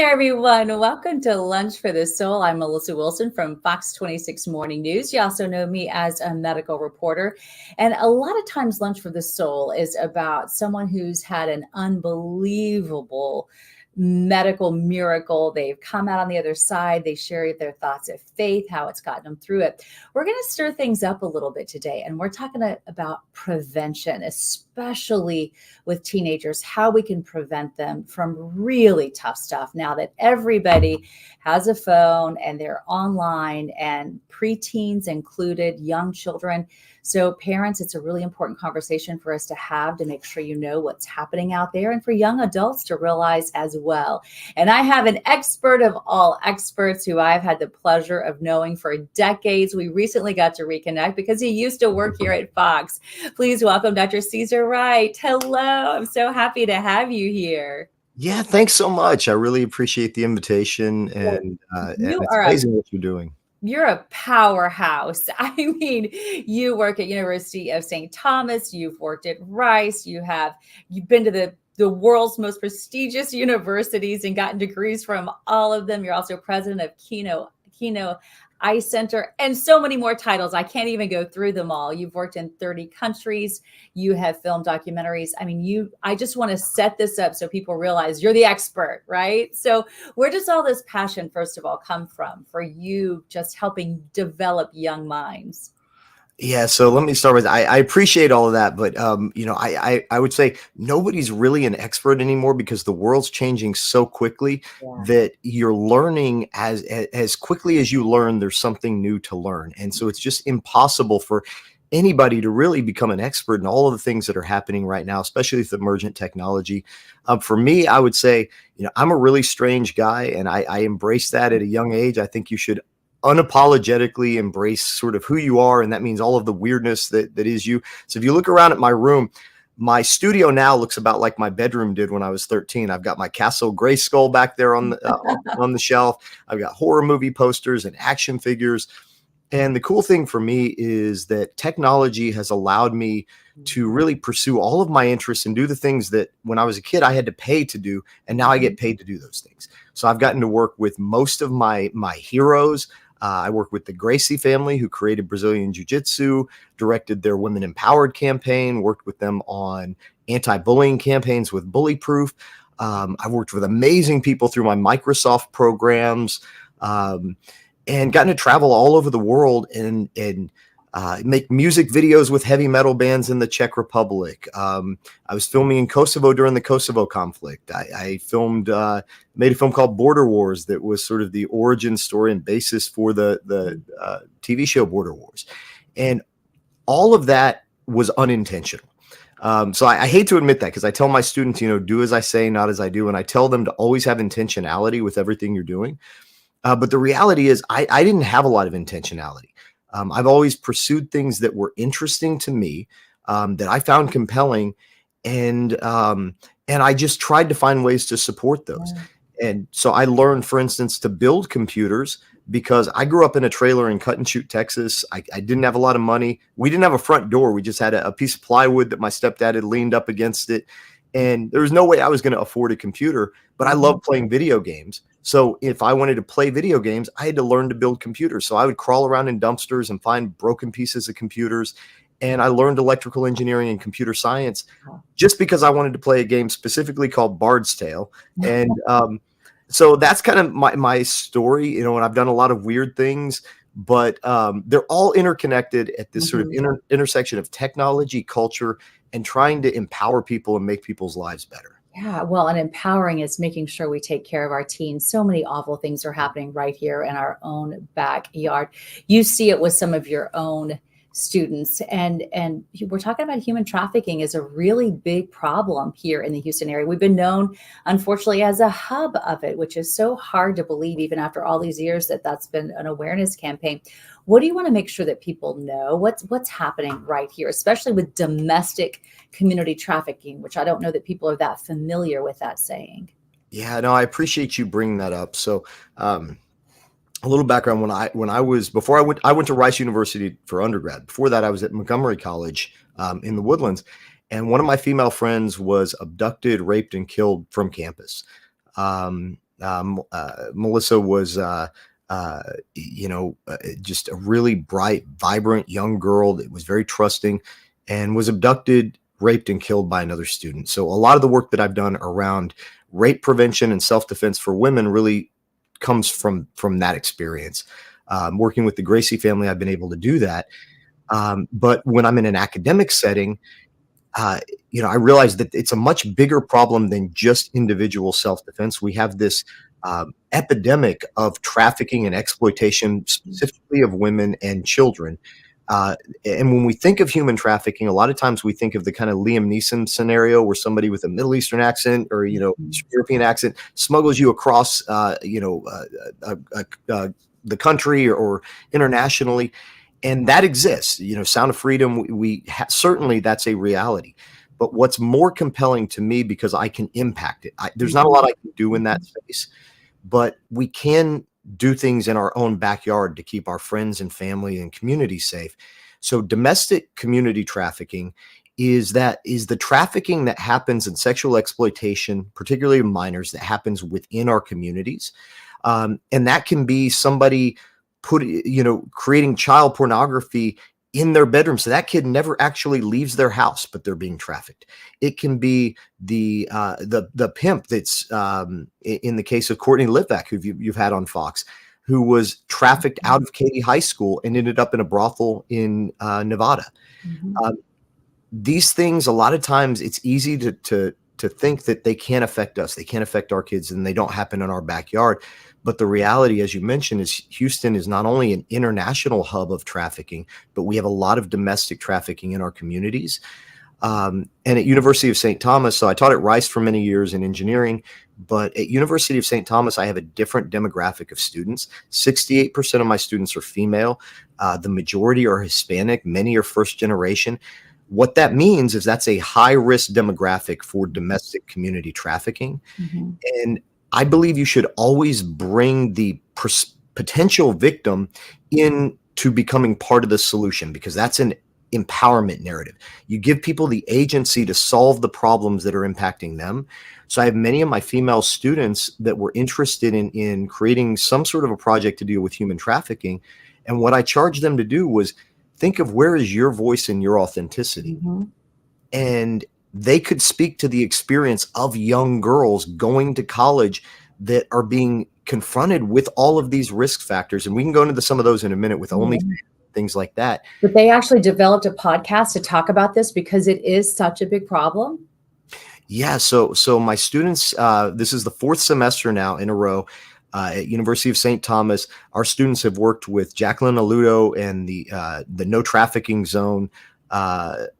everyone. Welcome to Lunch for the Soul. I'm Melissa Wilson from Fox 26 Morning News. You also know me as a medical reporter. And a lot of times, Lunch for the Soul is about someone who's had an unbelievable medical miracle. They've come out on the other side. They share their thoughts of faith, how it's gotten them through it. We're going to stir things up a little bit today. And we're talking about prevention, especially with teenagers, how we can prevent them from really tough stuff now that everybody has a phone and they're online, and preteens included, young children. So parents, it's a really important conversation for us to have to make sure you know what's happening out there, and for young adults to realize as well. And I have an expert of all experts who I've had the pleasure of knowing for decades. We recently got to reconnect because he used to work here at Fox. Please welcome Dr. Cesare Wright. Hello. I'm so happy to have you here. Yeah, thanks so much. I really appreciate the invitation, and it's amazing what you're doing. You're a powerhouse. I mean, you work at University of St. Thomas, you've worked at Rice, you've been to the world's most prestigious universities and gotten degrees from all of them. You're also president of Kino Eye Center, and so many more titles. I can't even go through them all. You've worked in 30 countries. You have filmed documentaries. I mean, I just want to set this up so people realize you're the expert, right? So where does all this passion, first of all, come from for you just helping develop young minds? Yeah, so let me start with, I appreciate all of that, but I would say nobody's really an expert anymore because the world's changing so quickly that you're learning as quickly as you learn, there's something new to learn. And so it's just impossible for anybody to really become an expert in all of the things that are happening right now, especially with emergent technology. For me, I would say, I'm a really strange guy, and I embrace that at a young age. I think you should unapologetically embrace sort of who you are, and that means all of the weirdness that is you. So if you look around at my room, my studio now looks about like my bedroom did when I was 13. I've got my Castle Grayskull back there on the shelf. I've got horror movie posters and action figures. And the cool thing for me is that technology has allowed me to really pursue all of my interests and do the things that when I was a kid I had to pay to do, and now I get paid to do those things. So I've gotten to work with most of my heroes. I work with the Gracie family, who created Brazilian Jiu-Jitsu, directed their Women Empowered campaign, worked with them on anti-bullying campaigns with Bully Proof. I've worked with amazing people through my Microsoft programs, and gotten to travel all over the world and make music videos with heavy metal bands in the Czech Republic. I was filming in Kosovo during the Kosovo conflict. I made a film called Border Wars that was sort of the origin story and basis for the TV show Border Wars. And all of that was unintentional. So I hate to admit that, because I tell my students, do as I say, not as I do. And I tell them to always have intentionality with everything you're doing. But the reality is I didn't have a lot of intentionality. I've always pursued things that were interesting to me, that I found compelling, and I just tried to find ways to support those. And so I learned, for instance, to build computers because I grew up in a trailer in Cut and Shoot, Texas. I didn't have a lot of money. We didn't have a front door. We just had a piece of plywood that my stepdad had leaned up against it. And there was no way I was going to afford a computer, but I love playing video games. So if I wanted to play video games, I had to learn to build computers. So I would crawl around in dumpsters and find broken pieces of computers. And I learned electrical engineering and computer science just because I wanted to play a game specifically called Bard's Tale. And so that's kind of my story, and I've done a lot of weird things, but they're all interconnected at this sort of intersection of technology, culture, and trying to empower people and make people's lives better. Yeah, well, and empowering is making sure we take care of our teens. So many awful things are happening right here in our own backyard. You see it with some of your own students, and we're talking about human trafficking is a really big problem here in the Houston area. We've been known, unfortunately, as a hub of it, which is so hard to believe, even after all these years, that's been an awareness campaign. What do you want to make sure that people know? What's happening right here, especially with domestic community trafficking, which I don't know that people are that familiar with that saying. Yeah, no, I appreciate you bringing that up. So a little background: I went to Rice University for undergrad. Before that, I was at Montgomery College in the Woodlands, and one of my female friends was abducted, raped, and killed from campus. Melissa was, just a really bright, vibrant young girl that was very trusting and was abducted, raped, and killed by another student. So a lot of the work that I've done around rape prevention and self-defense for women really comes from that experience. Working with the Gracie family, I've been able to do that. But when I'm in an academic setting, I realize that it's a much bigger problem than just individual self-defense. We have this epidemic of trafficking and exploitation, specifically of women and children. And when we think of human trafficking, a lot of times we think of the kind of Liam Neeson scenario where somebody with a Middle Eastern accent or, Eastern European accent smuggles you across, the country or internationally. And that exists, Sound of Freedom. Certainly that's a reality. But what's more compelling to me, because I can impact it, there's not a lot I can do in that space, but we can do things in our own backyard to keep our friends and family and community safe. So domestic community trafficking is the trafficking that happens in sexual exploitation, particularly of minors, that happens within our communities. And that can be somebody creating child pornography in their bedroom. So that kid never actually leaves their house, but they're being trafficked. It can be the pimp that's in the case of Courtney Litvak, who you've had on Fox, who was trafficked out of Katy High School and ended up in a brothel in Nevada. These things, a lot of times it's easy to think that they can't affect us. They can't affect our kids and they don't happen in our backyard. But the reality, as you mentioned, is Houston is not only an international hub of trafficking, but we have a lot of domestic trafficking in our communities. And at University of St. Thomas, so I taught at Rice for many years in engineering, but at University of St. Thomas, I have a different demographic of students. 68% of my students are female. The majority are Hispanic. Many are first generation. What that means is that's a high risk demographic for domestic community trafficking. And I believe you should always bring the potential victim into becoming part of the solution, because that's an empowerment narrative. You give people the agency to solve the problems that are impacting them. So I have many of my female students that were interested in creating some sort of a project to deal with human trafficking. And what I charged them to do was think of where is your voice and your authenticity. And they could speak to the experience of young girls going to college that are being confronted with all of these risk factors. And we can go into some of those in a minute with only things like that. But they actually developed a podcast to talk about this because it is such a big problem. Yeah. So my students, this is the fourth semester now in a row at University of St. Thomas. Our students have worked with Jacqueline Aludo and the No Trafficking Zone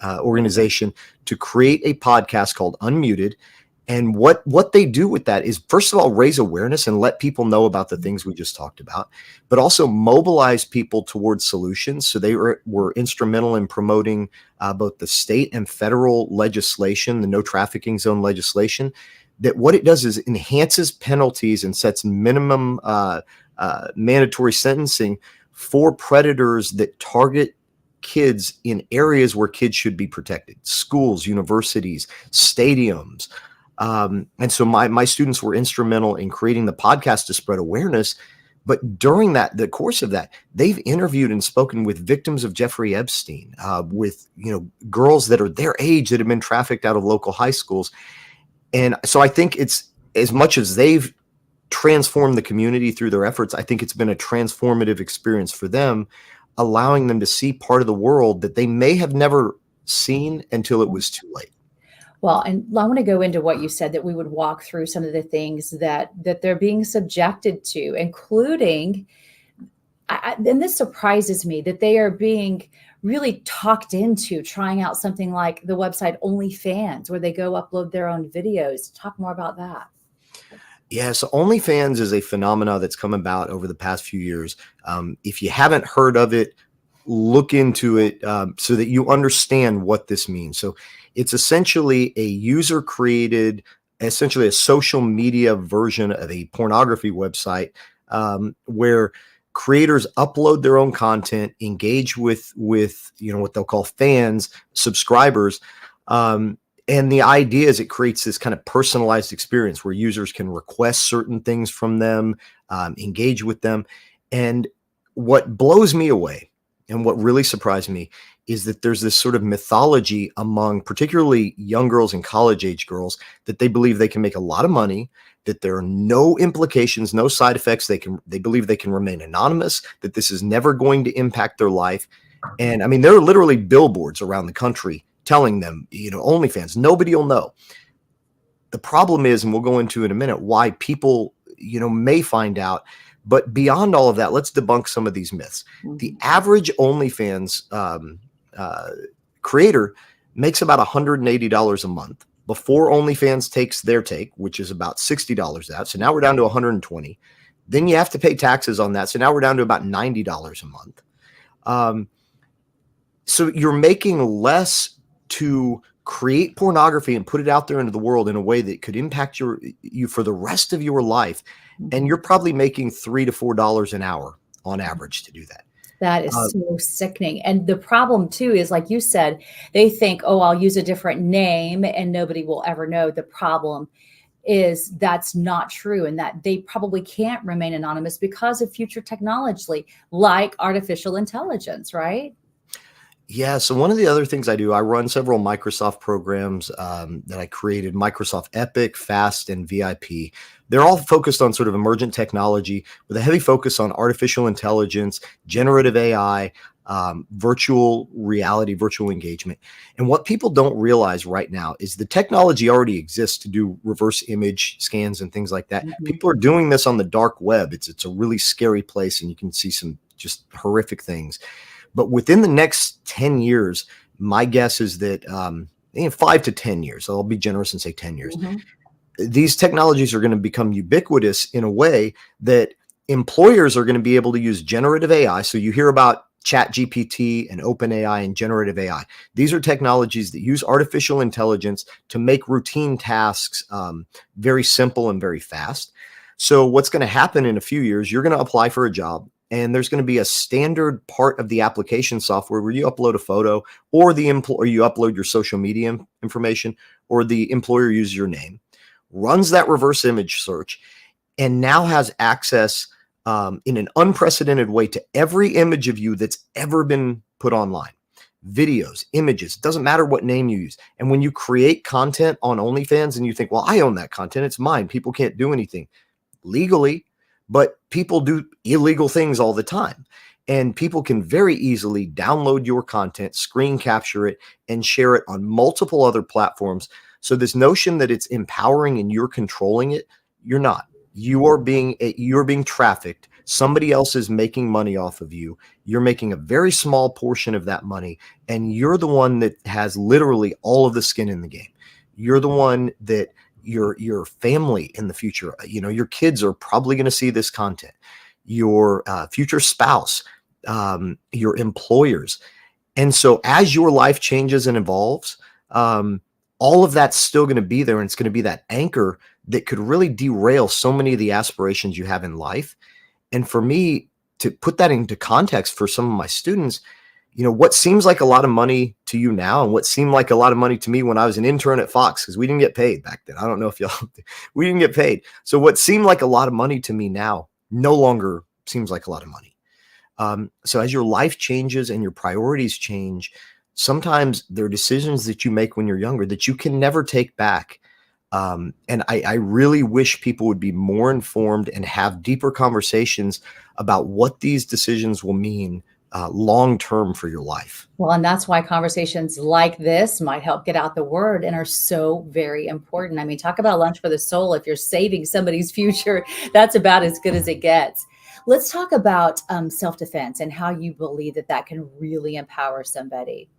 organization to create a podcast called Unmuted. And what they do with that is, first of all, raise awareness and let people know about the things we just talked about, but also mobilize people towards solutions. So they were instrumental in promoting both the state and federal legislation, the No Trafficking Zone legislation, that what it does is enhances penalties and sets minimum mandatory sentencing for predators that target kids in areas where kids should be protected: schools, universities, stadiums. And so my students were instrumental in creating the podcast to spread awareness. But during the course of that, they've interviewed and spoken with victims of Jeffrey Epstein, with girls that are their age that have been trafficked out of local high schools. And so I think it's, as much as they've transformed the community through their efforts, I think it's been a transformative experience for them, allowing them to see part of the world that they may have never seen until it was too late. Well, and I want to go into what you said, that we would walk through some of the things that they're being subjected to, including, and this surprises me, that they are being really talked into trying out something like the website OnlyFans, where they go upload their own videos. Talk more about that. Yeah, so OnlyFans is a phenomena that's come about over the past few years. If you haven't heard of it, look into it so that you understand what this means. So it's essentially a user-created, essentially a social media version of a pornography website, where creators upload their own content, engage with what they'll call fans, subscribers, And the idea is it creates this kind of personalized experience where users can request certain things from them, engage with them. And what blows me away and what really surprised me is that there's this sort of mythology among particularly young girls and college age girls that they believe they can make a lot of money, that there are no implications, no side effects. They believe they can remain anonymous, that this is never going to impact their life. And I mean, there are literally billboards around the country telling them, OnlyFans, nobody will know. The problem is, and we'll go into in a minute, why people, may find out. But beyond all of that, let's debunk some of these myths. The average OnlyFans creator makes about $180 a month before OnlyFans takes their take, which is about $60 out. So now we're down to $120. Then you have to pay taxes on that. So now we're down to about $90 a month. So you're making less to create pornography and put it out there into the world in a way that could impact you for the rest of your life. And you're probably making $3 to $4 an hour on average to do that. That is so sickening. And the problem too is, like you said, they think, oh, I'll use a different name and nobody will ever know. The problem is that's not true, and that they probably can't remain anonymous because of future technology like artificial intelligence, right? Yeah. So one of the other things I do, I run several Microsoft programs that I created, Microsoft Epic, Fast, and VIP. They're all focused on sort of emergent technology with a heavy focus on artificial intelligence, generative AI, virtual reality, virtual engagement. And what people don't realize right now is the technology already exists to do reverse image scans and things like that. People are doing this on the dark web. It's a really scary place, and you can see some just horrific things. But within the next 10 years, my guess is that 5 to 10 years, I'll be generous and say 10 years, these technologies are going to become ubiquitous in a way that employers are going to be able to use generative AI. So you hear about ChatGPT and OpenAI and generative AI. These are technologies that use artificial intelligence to make routine tasks very simple and very fast. So what's going to happen in a few years, you're going to apply for a job, and there's going to be a standard part of the application software where you upload a photo, or you upload your social media information, or the employer uses your name, runs that reverse image search, and now has access in an unprecedented way to every image of you that's ever been put online. Videos, images, doesn't matter what name you use. And when you create content on OnlyFans and you think, well, I own that content, it's mine, people can't do anything legally, but people do illegal things all the time. And people can very easily download your content, screen capture it, and share it on multiple other platforms. So this notion that it's empowering and you're controlling it, you're not. You're being trafficked. Somebody else is making money off of you. You're making a very small portion of that money, and you're the one that has literally all of the skin in the game. You're the one that your family in the future, your kids are probably going to see this content, your future spouse, your employers. And so as your life changes and evolves, all of that's still going to be there. And it's going to be that anchor that could really derail so many of the aspirations you have in life. And for me, to put that into context for some of my students, what seems like a lot of money to you now and what seemed like a lot of money to me when I was an intern at Fox, because we didn't get paid back then. I don't know if we didn't get paid. So what seemed like a lot of money to me now no longer seems like a lot of money. So as your life changes and your priorities change, sometimes there are decisions that you make when you're younger that you can never take back. And I really wish people would be more informed and have deeper conversations about what these decisions will mean long-term for your life. Well, and that's why conversations like this might help get out the word and are so very important. I mean, talk about lunch for the soul. If you're saving somebody's future, that's about as good as it gets. Let's talk about self-defense and how you believe that can really empower somebody.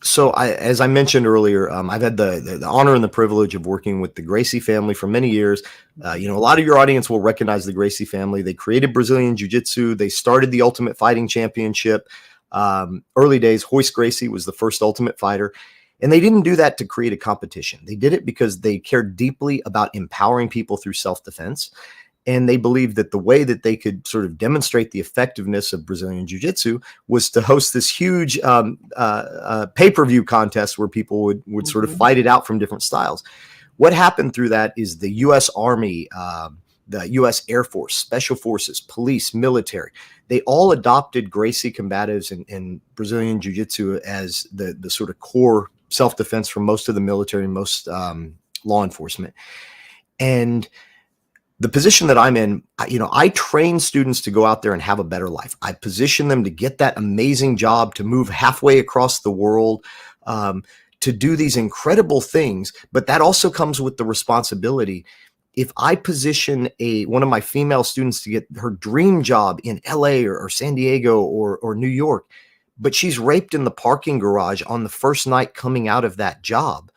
So as I mentioned earlier, I've had the honor and the privilege of working with the Gracie family for many years. A lot of your audience will recognize the Gracie family. They created Brazilian Jiu-Jitsu. They started the Ultimate Fighting Championship. Early days, Royce Gracie was the first Ultimate Fighter. And they didn't do that to create a competition. They did it because they cared deeply about empowering people through self-defense. And they believed that the way that they could sort of demonstrate the effectiveness of Brazilian Jiu-Jitsu was to host this huge pay-per-view contest where people would sort of fight it out from different styles. What happened through that is the U.S. Army, the U.S. Air Force, Special Forces, police, military, they all adopted Gracie combatives and Brazilian Jiu-Jitsu as the sort of core self-defense for most of the military and most law enforcement. And the position that I'm in, I train students to go out there and have a better life. I position them to get that amazing job, to move halfway across the world, to do these incredible things. But that also comes with the responsibility. If I position one of my female students to get her dream job in LA or San Diego or New York, but she's raped in the parking garage on the first night coming out of that job,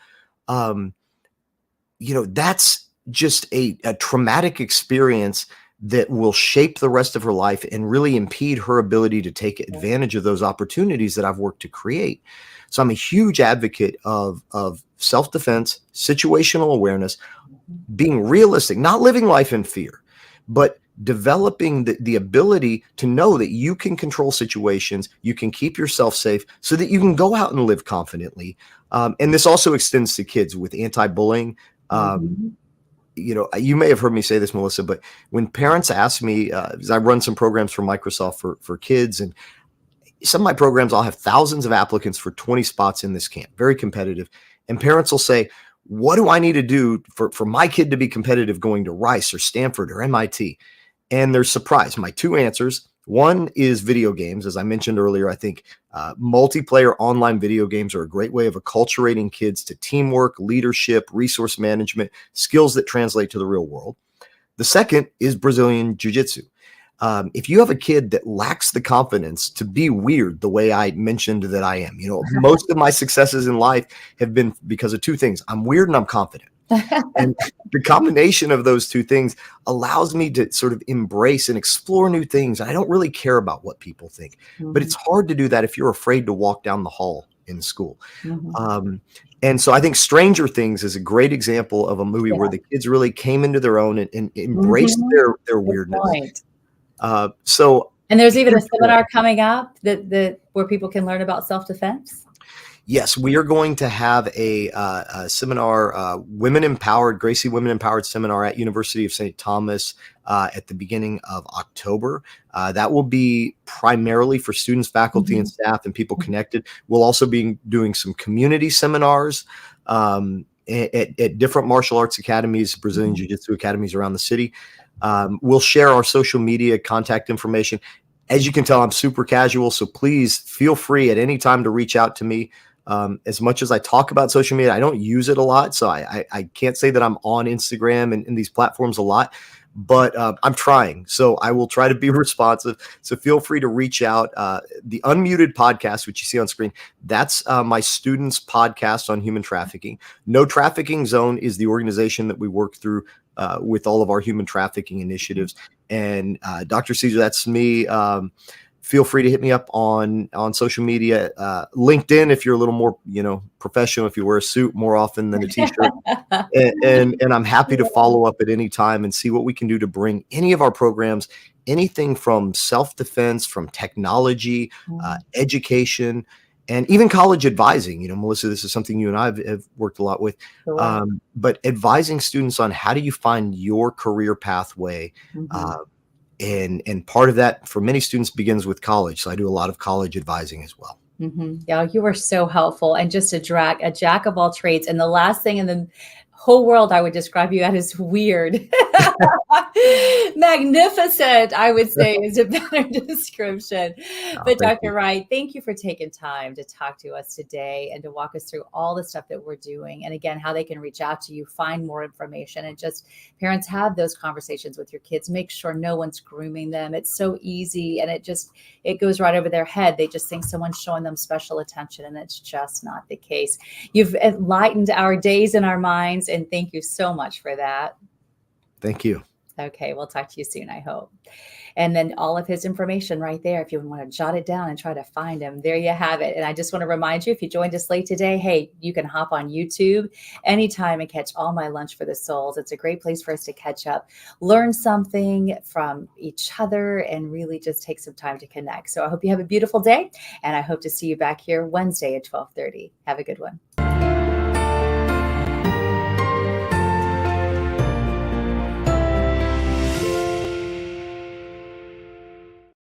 that's just a traumatic experience that will shape the rest of her life and really impede her ability to take advantage of those opportunities that I've worked to create. So I'm a huge advocate of self-defense, situational awareness, being realistic, not living life in fear, but developing the ability to know that you can control situations, you can keep yourself safe so that you can go out and live confidently. And this also extends to kids with anti-bullying. You may have heard me say this, Melissa, but when parents ask me, because I run some programs for Microsoft for kids, and some of my programs, I'll have thousands of applicants for 20 spots in this camp, very competitive. And parents will say, what do I need to do for my kid to be competitive going to Rice or Stanford or MIT? And they're surprised. My two answers, one is video games. As I mentioned earlier, I think multiplayer online video games are a great way of acculturating kids to teamwork, leadership, resource management, skills that translate to the real world. The second is Brazilian Jiu-Jitsu. If you have a kid that lacks the confidence to be weird the way I mentioned that I am, most of my successes in life have been because of two things. I'm weird and I'm confident. And the combination of those two things allows me to sort of embrace and explore new things. I don't really care about what people think, but it's hard to do that if you're afraid to walk down the hall in school. And so I think Stranger Things is a great example of a movie where the kids really came into their own and embraced their weirdness. And there's even a seminar coming up that where people can learn about self-defense. Yes, we are going to have a seminar, Gracie Women Empowered seminar at University of St. Thomas at the beginning of October. That will be primarily for students, faculty, and staff, and people connected. We'll also be doing some community seminars at different martial arts academies, Brazilian Jiu-Jitsu academies around the city. We'll share our social media contact information. As you can tell, I'm super casual, so please feel free at any time to reach out to me. As much as I talk about social media, I don't use it a lot, so I can't say that I'm on Instagram and these platforms a lot, but I'm trying. So I will try to be responsive. So feel free to reach out. The Unmuted podcast, which you see on screen, that's my students' podcast on human trafficking. No Trafficking Zone is the organization that we work through with all of our human trafficking initiatives. And Dr. Cesar, that's me. Feel free to hit me up on social media, LinkedIn, if you're a little more, professional, if you wear a suit more often than a t-shirt. and I'm happy to follow up at any time and see what we can do to bring any of our programs, anything from self-defense, from technology, education, and even college advising. Melissa, this is something you and I have worked a lot with, but advising students on how do you find your career pathway. And part of that for many students begins with college. So I do a lot of college advising as well. Yeah, you were so helpful and just a jack of all trades. And the last thing in the whole world I would describe you as weird. Magnificent, I would say, is a better description. But Dr. Wright, thank you for taking time to talk to us today and to walk us through all the stuff that we're doing. And again, how they can reach out to you, find more information, and just parents have those conversations with your kids. Make sure no one's grooming them. It's so easy, and it goes right over their head. They just think someone's showing them special attention, and it's just not the case. You've enlightened our days and our minds, and thank you so much for that. Thank you. Okay, we'll talk to you soon, I hope. And then all of his information right there, if you want to jot it down and try to find him, there you have it. And I just want to remind you, if you joined us late today, hey, you can hop on YouTube anytime and catch all my Lunch for the Souls. It's a great place for us to catch up, learn something from each other, and really just take some time to connect. So I hope you have a beautiful day, and I hope to see you back here Wednesday at 12:30. Have a good one.